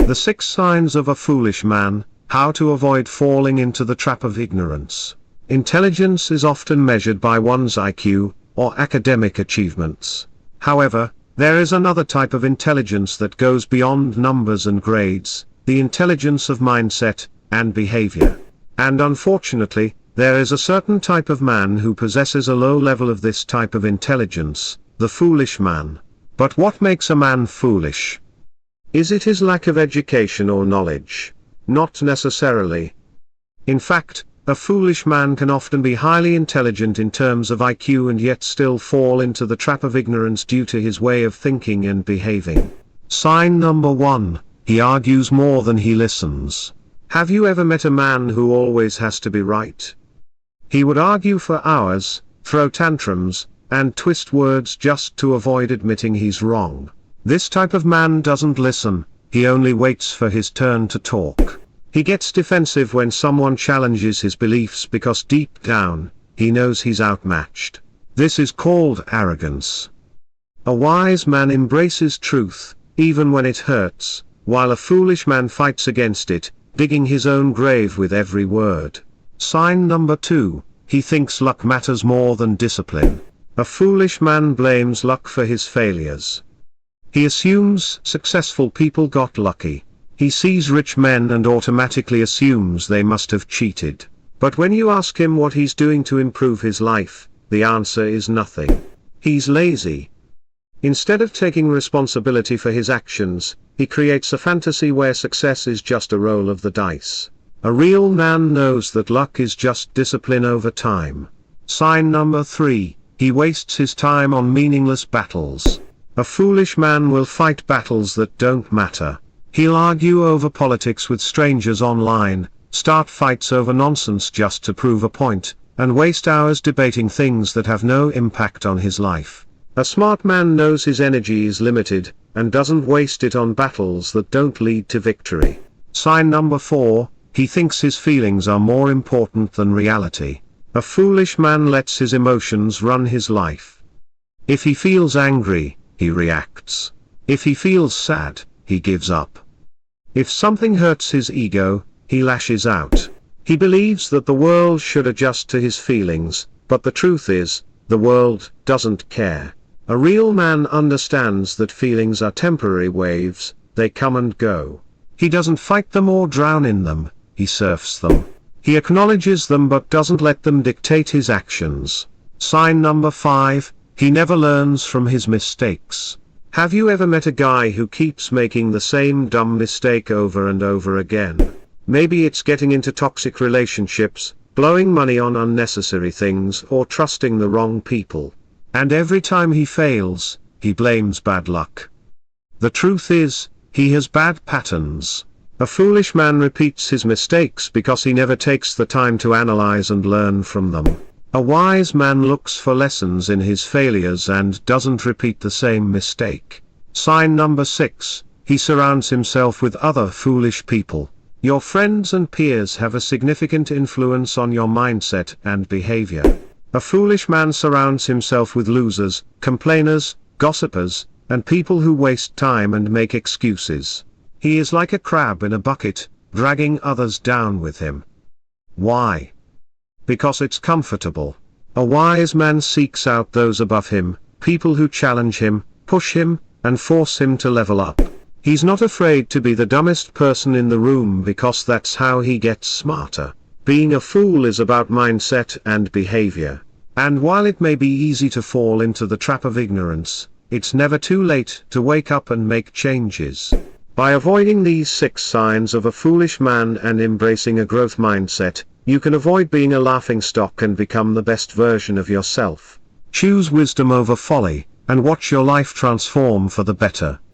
The 6 signs of a foolish man, how to avoid falling into the trap of ignorance. Intelligence is often measured by one's IQ, or academic achievements. However, there is another type of intelligence that goes beyond numbers and grades, the intelligence of mindset and behavior. And unfortunately, there is a certain type of man who possesses a low level of this type of intelligence, the foolish man. But what makes a man foolish? Is it his lack of education or knowledge? Not necessarily. In fact, a foolish man can often be highly intelligent in terms of IQ and yet still fall into the trap of ignorance due to his way of thinking and behaving. Sign number 1, he argues more than he listens. Have you ever met a man who always has to be right? He would argue for hours, throw tantrums, and twist words just to avoid admitting he's wrong. This type of man doesn't listen, he only waits for his turn to talk. He gets defensive when someone challenges his beliefs because deep down, he knows he's outmatched. This is called arrogance. A wise man embraces truth, even when it hurts, while a foolish man fights against it, digging his own grave with every word. Sign number 2, he thinks luck matters more than discipline. A foolish man blames luck for his failures. He assumes successful people got lucky. He sees rich men and automatically assumes they must have cheated. But when you ask him what he's doing to improve his life, the answer is nothing. He's lazy. Instead of taking responsibility for his actions, he creates a fantasy where success is just a roll of the dice. A real man knows that luck is just discipline over time. Sign number 3, he wastes his time on meaningless battles. A foolish man will fight battles that don't matter. He'll argue over politics with strangers online, start fights over nonsense just to prove a point, and waste hours debating things that have no impact on his life. A smart man knows his energy is limited, and doesn't waste it on battles that don't lead to victory. Sign number 4, he thinks his feelings are more important than reality. A foolish man lets his emotions run his life. If he feels angry, he reacts. If he feels sad, he gives up. If something hurts his ego, he lashes out. He believes that the world should adjust to his feelings, but the truth is, the world doesn't care. A real man understands that feelings are temporary waves, they come and go. He doesn't fight them or drown in them, he surfs them. He acknowledges them but doesn't let them dictate his actions. Sign number 5, he never learns from his mistakes. Have you ever met a guy who keeps making the same dumb mistake over and over again? Maybe it's getting into toxic relationships, blowing money on unnecessary things, or trusting the wrong people. And every time he fails, he blames bad luck. The truth is, he has bad patterns. A foolish man repeats his mistakes because he never takes the time to analyze and learn from them. A wise man looks for lessons in his failures and doesn't repeat the same mistake. Sign number 6, he surrounds himself with other foolish people. Your friends and peers have a significant influence on your mindset and behavior. A foolish man surrounds himself with losers, complainers, gossipers, and people who waste time and make excuses. He is like a crab in a bucket, dragging others down with him. Why? Because it's comfortable. A wise man seeks out those above him, people who challenge him, push him, and force him to level up. He's not afraid to be the dumbest person in the room because that's how he gets smarter. Being a fool is about mindset and behavior. And while it may be easy to fall into the trap of ignorance, it's never too late to wake up and make changes. By avoiding these 6 signs of a foolish man and embracing a growth mindset, you can avoid being a laughingstock and become the best version of yourself. Choose wisdom over folly, and watch your life transform for the better.